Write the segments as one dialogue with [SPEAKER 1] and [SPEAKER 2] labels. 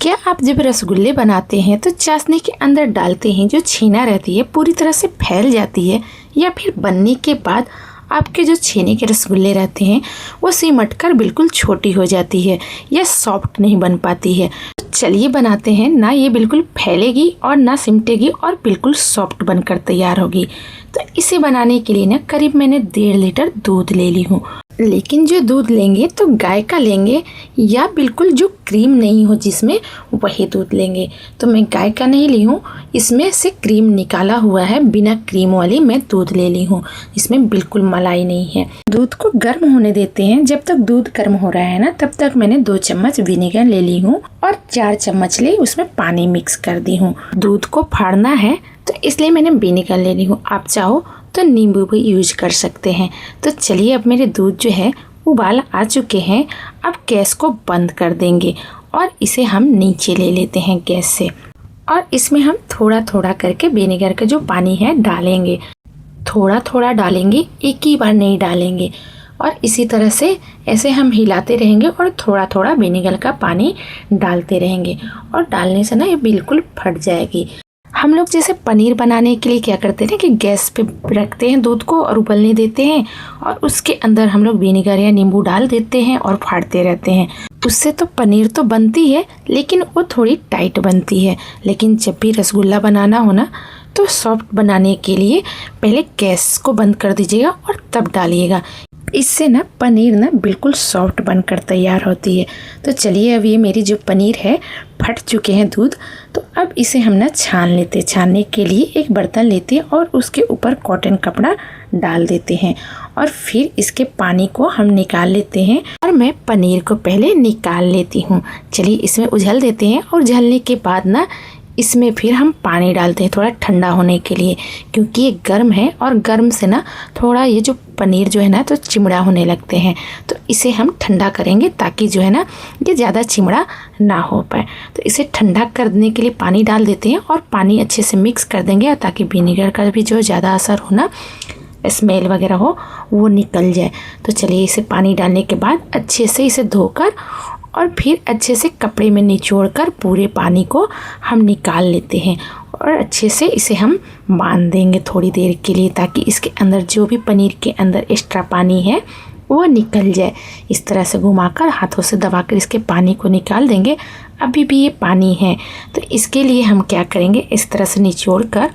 [SPEAKER 1] क्या आप जब रसगुल्ले बनाते हैं तो चाशनी के अंदर डालते हैं जो छेना रहती है पूरी तरह से फैल जाती है, या फिर बनने के बाद आपके जो छेने के रसगुल्ले रहते हैं वो सिमट कर बिल्कुल छोटी हो जाती है या सॉफ्ट नहीं बन पाती है। तो चलिए बनाते हैं, ना ये बिल्कुल फैलेगी और ना सिमटेगी और बिल्कुल सॉफ्ट बनकर तैयार होगी। तो इसे बनाने के लिए ना करीब मैंने 1.5 लीटर दूध ले ली हूँ। लेकिन जो दूध लेंगे तो गाय का लेंगे या बिल्कुल जो क्रीम नहीं हो जिसमें, वही दूध लेंगे। तो मैं गाय का नहीं ली हूँ, इसमें से क्रीम निकाला हुआ है, बिना क्रीम वाली मैं दूध ले ली हूँ। इसमें बिल्कुल मलाई नहीं है। दूध को गर्म होने देते हैं। जब तक दूध गर्म हो रहा है ना, तब तक मैंने 2 चम्मच विनेगर ले ली हूँ और 4 चम्मच ले उसमें पानी मिक्स कर दी हूँ। दूध को फाड़ना है तो इसलिए मैंने विनेगर ले ली हूँ। आप चाहो तो नींबू भी यूज कर सकते हैं। तो चलिए, अब मेरे दूध जो है उबाल आ चुके हैं। अब गैस को बंद कर देंगे और इसे हम नीचे ले लेते हैं गैस से, और इसमें हम थोड़ा थोड़ा करके विनेगर का जो पानी है डालेंगे। थोड़ा थोड़ा डालेंगे, एक ही बार नहीं डालेंगे। और इसी तरह से ऐसे हम हिलाते रहेंगे और थोड़ा थोड़ा विनेगर का पानी डालते रहेंगे। और डालने से ना ये बिल्कुल फट जाएगी। हम लोग जैसे पनीर बनाने के लिए क्या करते हैं कि गैस पे रखते हैं दूध को और उबलने देते हैं, और उसके अंदर हम लोग विनेगर या नींबू डाल देते हैं और फाड़ते रहते हैं। उससे तो पनीर तो बनती है, लेकिन वो थोड़ी टाइट बनती है। लेकिन जब भी रसगुल्ला बनाना हो ना, तो सॉफ्ट बनाने के लिए पहले गैस को बंद कर दीजिएगा और तब डालिएगा। इससे ना पनीर ना बिल्कुल सॉफ्ट बनकर तैयार होती है। तो चलिए, अब ये मेरी जो पनीर है फट चुके हैं दूध। तो अब इसे हम ना छान लेते हैं। छानने के लिए एक बर्तन लेते हैं और उसके ऊपर कॉटन कपड़ा डाल देते हैं, और फिर इसके पानी को हम निकाल लेते हैं। और मैं पनीर को पहले निकाल लेती हूँ। चलिए, इसमें उझल देते हैं, और उझलने के बाद ना इसमें फिर हम पानी डालते हैं थोड़ा ठंडा होने के लिए, क्योंकि ये गर्म है और गर्म से ना थोड़ा ये जो पनीर जो है ना तो चिमड़ा होने लगते हैं। तो इसे हम ठंडा करेंगे ताकि जो है ना ये ज़्यादा चिमड़ा ना हो पाए। तो इसे ठंडा करने के लिए पानी डाल देते हैं और पानी अच्छे से मिक्स कर देंगे, ताकि विनेगर का भी जो ज़्यादा असर हो ना, स्मेल वगैरह हो, वो निकल जाए। तो चलिए, इसे पानी डालने के बाद अच्छे से इसे धोकर और फिर अच्छे से कपड़े में निचोड़कर पूरे पानी को हम निकाल लेते हैं, और अच्छे से इसे हम बांध देंगे थोड़ी देर के लिए, ताकि इसके अंदर जो भी पनीर के अंदर एक्स्ट्रा पानी है वो निकल जाए। इस तरह से घुमाकर, हाथों से दबाकर इसके पानी को निकाल देंगे। अभी भी ये पानी है, तो इसके लिए हम क्या करेंगे, इस तरह से निचोड़कर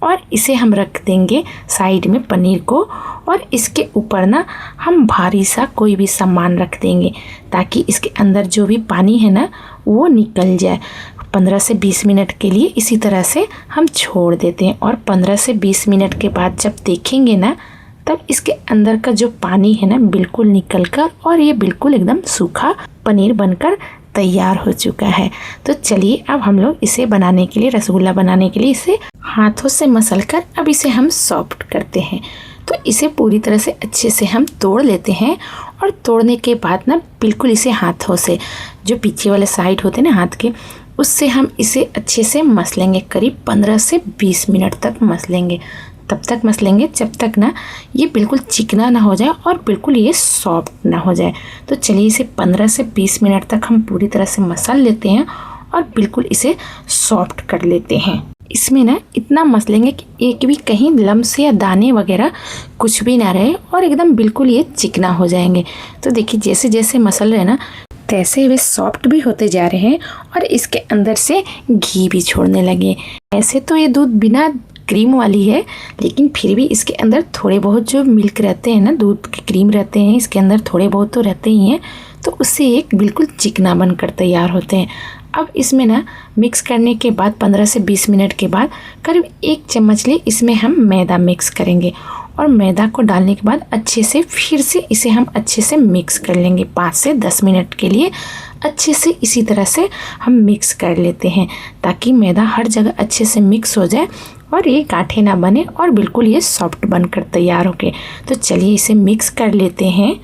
[SPEAKER 1] और इसे हम रख देंगे साइड में पनीर को, और इसके ऊपर ना हम भारी सा कोई भी सामान रख देंगे, ताकि इसके अंदर जो भी पानी है ना वो निकल जाए। 15 से 20 मिनट के लिए इसी तरह से हम छोड़ देते हैं, और 15 से 20 मिनट के बाद जब देखेंगे ना, तब इसके अंदर का जो पानी है ना बिल्कुल निकल कर, और ये बिल्कुल एकदम सूखा पनीर बनकर तैयार हो चुका है। तो चलिए, अब हम लोग इसे बनाने के लिए, रसगुल्ला बनाने के लिए इसे हाथों से मसलकर अब इसे हम सॉफ्ट करते हैं। तो इसे पूरी तरह से अच्छे से हम तोड़ लेते हैं, और तोड़ने के बाद ना बिल्कुल इसे हाथों से, जो पीछे वाले साइड होते हैं ना हाथ के, उससे हम इसे अच्छे से मसलेंगे। करीब 15 से 20 मिनट तक मसलेंगे। तब तक मसलेंगे जब तक ना ये बिल्कुल चिकना ना हो जाए और बिल्कुल ये सॉफ्ट ना हो जाए। तो चलिए, इसे 15 से 20 मिनट तक हम पूरी तरह से मसल लेते हैं और बिल्कुल इसे सॉफ्ट कर लेते हैं। इसमें ना इतना मसलेंगे कि एक भी कहीं लम्स या दाने वगैरह कुछ भी ना रहे, और एकदम बिल्कुल ये चिकना हो जाएंगे। तो देखिए, जैसे जैसे मसल रहे ना, तैसे वे सॉफ्ट भी होते जा रहे हैं, और इसके अंदर से घी भी छोड़ने लगे। ऐसे तो ये दूध बिना क्रीम वाली है, लेकिन फिर भी इसके अंदर थोड़े बहुत जो मिल्क रहते हैं ना, दूध के क्रीम रहते हैं, इसके अंदर थोड़े बहुत तो रहते ही हैं। तो उससे एक बिल्कुल चिकना बनकर तैयार होते हैं। अब इसमें ना मिक्स करने के बाद 15 से 20 मिनट के बाद करीब 1 चम्मच ले इसमें हम मैदा मिक्स करेंगे, और मैदा को डालने के बाद अच्छे से फिर से इसे हम अच्छे से मिक्स कर लेंगे। 5 से 10 मिनट के लिए अच्छे से इसी तरह से हम मिक्स कर लेते हैं, ताकि मैदा हर जगह अच्छे से मिक्स हो जाए और ये गांठें ना बने, और बिल्कुल ये सॉफ्ट बनकर तैयार हो गए। तो चलिए, इसे मिक्स कर लेते हैं।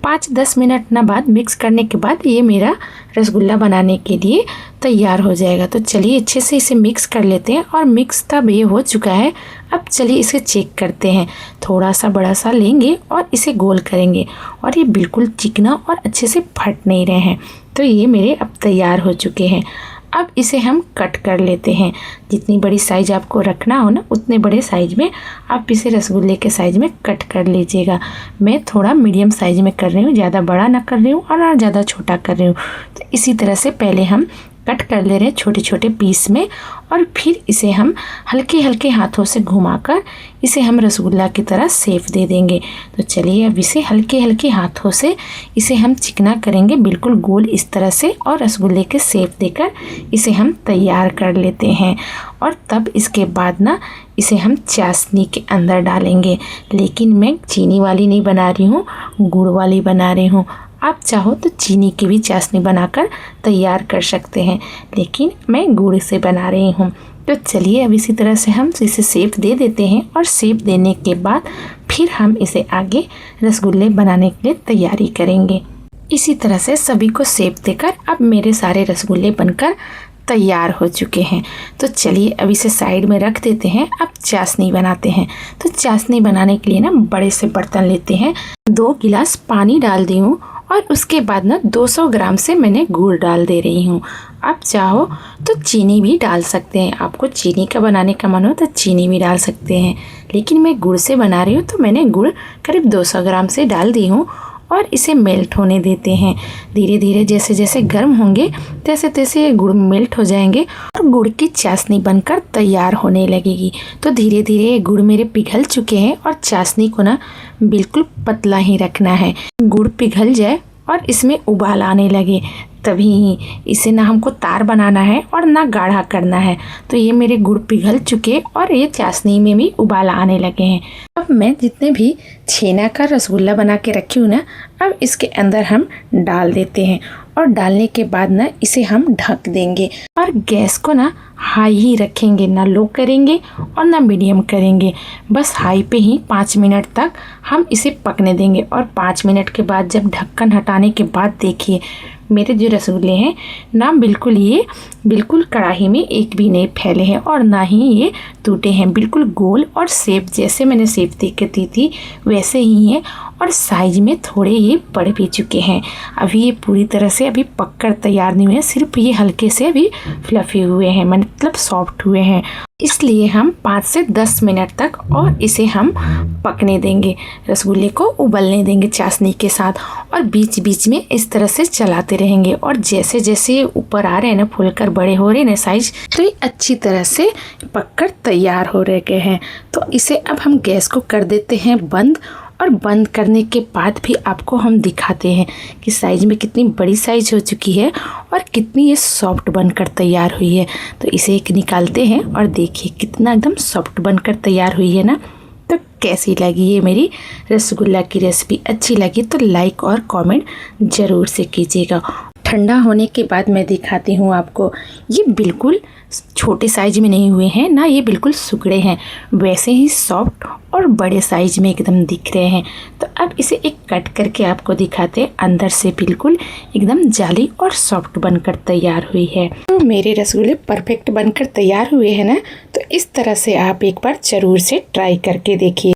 [SPEAKER 1] 5-10 मिनट ना बाद मिक्स करने के बाद ये मेरा रसगुल्ला बनाने के लिए तैयार हो जाएगा। तो चलिए, अच्छे से इसे मिक्स कर लेते हैं, और मिक्स तब ये हो चुका है। अब चलिए इसे चेक करते हैं। थोड़ा सा बड़ा सा लेंगे और इसे गोल करेंगे, और ये बिल्कुल चिकना और अच्छे से फट नहीं रहे हैं। तो ये मेरे अब तैयार हो चुके हैं। अब इसे हम कट कर लेते हैं। जितनी बड़ी साइज़ आपको रखना हो ना उतने बड़े साइज़ में आप इसे रसगुल्ले के साइज़ में कट कर लीजिएगा। मैं थोड़ा मीडियम साइज़ में कर रही हूँ, ज़्यादा बड़ा ना कर रही हूँ और ना ज़्यादा छोटा कर रही हूँ। तो इसी तरह से पहले हम कट कर ले रहे हैं छोटे छोटे पीस में, और फिर इसे हम हल्के हल्के हाथों से घुमाकर इसे हम रसगुल्ला की तरह शेप दे देंगे। तो चलिए अब इसे हल्के हल्के हाथों से इसे हम चिकना करेंगे बिल्कुल गोल इस तरह से, और रसगुल्ले के शेप देकर इसे हम तैयार कर लेते हैं। और तब इसके बाद ना इसे हम चाशनी के अंदर डालेंगे, लेकिन मैं चीनी वाली नहीं बना रही हूँ, गुड़ वाली बना रही हूँ। आप चाहो तो चीनी की भी चाशनी बनाकर तैयार कर सकते हैं, लेकिन मैं गुड़ से बना रही हूँ। तो चलिए अब इसी तरह से हम इसे शेप दे देते हैं, और शेप देने के बाद फिर हम इसे आगे रसगुल्ले बनाने के लिए तैयारी करेंगे। इसी तरह से सभी को शेप देकर अब मेरे सारे रसगुल्ले बनकर तैयार हो चुके हैं। तो चलिए अब इसे साइड में रख देते हैं। अब चाशनी बनाते हैं। तो चाशनी बनाने के लिए ना बड़े से बर्तन लेते हैं, 2 गिलास पानी डाल दी हूँ, और उसके बाद ना 200 ग्राम से मैंने गुड़ डाल दे रही हूँ। आप चाहो तो चीनी भी डाल सकते हैं, आपको चीनी का बनाने का मन हो तो चीनी भी डाल सकते हैं, लेकिन मैं गुड़ से बना रही हूँ तो मैंने गुड़ करीब 200 ग्राम से डाल दी हूँ। और इसे मेल्ट होने देते हैं। धीरे धीरे जैसे जैसे गर्म होंगे तैसे तैसे ये गुड़ मेल्ट हो जाएंगे और गुड़ की चाशनी बनकर तैयार होने लगेगी। तो धीरे धीरे गुड़ मेरे पिघल चुके हैं, और चाशनी को ना बिल्कुल पतला ही रखना है। गुड़ पिघल जाए और इसमें उबाल आने लगे तभी इसे ना हमको तार बनाना है और ना गाढ़ा करना है। तो ये मेरे गुड़ पिघल चुके और ये चाशनी में भी उबाल आने लगे हैं। अब मैं जितने भी छेना का रसगुल्ला बना के रखी हूँ ना, अब इसके अंदर हम डाल देते हैं, और डालने के बाद ना इसे हम ढक देंगे, और गैस को ना हाई ही रखेंगे, ना लो करेंगे और ना मीडियम करेंगे। बस हाई पे ही 5 मिनट तक हम इसे पकने देंगे। और 5 मिनट के बाद जब ढक्कन हटाने के बाद देखिए मेरे जो रसगुल्ले हैं ना बिल्कुल कढ़ाई में एक भी नहीं फैले हैं, और ना ही ये टूटे हैं। बिल्कुल गोल और शेप जैसे मैंने शेप दे के दी थी वैसे ही है, और साइज में थोड़े ये बढ़ भी चुके हैं। अभी ये पूरी तरह से अभी पककर तैयार नहीं हुए हैं, सिर्फ ये हल्के से अभी फ्लफी हुए हैं, मतलब सॉफ्ट हुए हैं। इसलिए हम 5 से 10 मिनट तक और इसे हम पकने देंगे, रसगुल्ले को उबलने देंगे चाशनी के साथ, और बीच बीच में इस तरह से चलाते रहेंगे। और जैसे जैसे ये ऊपर आ रहे हैं ना, फूलकर बड़े हो रहे हैं ना साइज, तो ये अच्छी तरह से पककर तैयार हो रहे हैं। तो इसे अब हम गैस को कर देते हैं बंद, और बंद करने के बाद भी आपको हम दिखाते हैं कि साइज में कितनी बड़ी साइज हो चुकी है और कितनी ये सॉफ्ट बनकर तैयार हुई है। तो इसे एक निकालते हैं और देखिए कितना एकदम सॉफ्ट बनकर तैयार हुई है ना। तो कैसी लगी ये मेरी रसगुल्ला की रेसिपी? अच्छी लगी तो लाइक और कमेंट ज़रूर से कीजिएगा। ठंडा होने के बाद मैं दिखाती हूँ आपको। ये बिल्कुल छोटे साइज में नहीं हुए हैं ना, ये बिल्कुल सुगड़े हैं, वैसे ही सॉफ्ट और बड़े साइज में एकदम दिख रहे हैं। तो अब इसे एक कट करके आपको दिखाते हैं, अंदर से बिल्कुल एकदम जाली और सॉफ्ट बनकर तैयार हुई है। तो मेरे रसगुल्ले परफेक्ट बनकर तैयार हुए हैं ना। तो इस तरह से आप एक बार ज़रूर से ट्राई करके देखिए।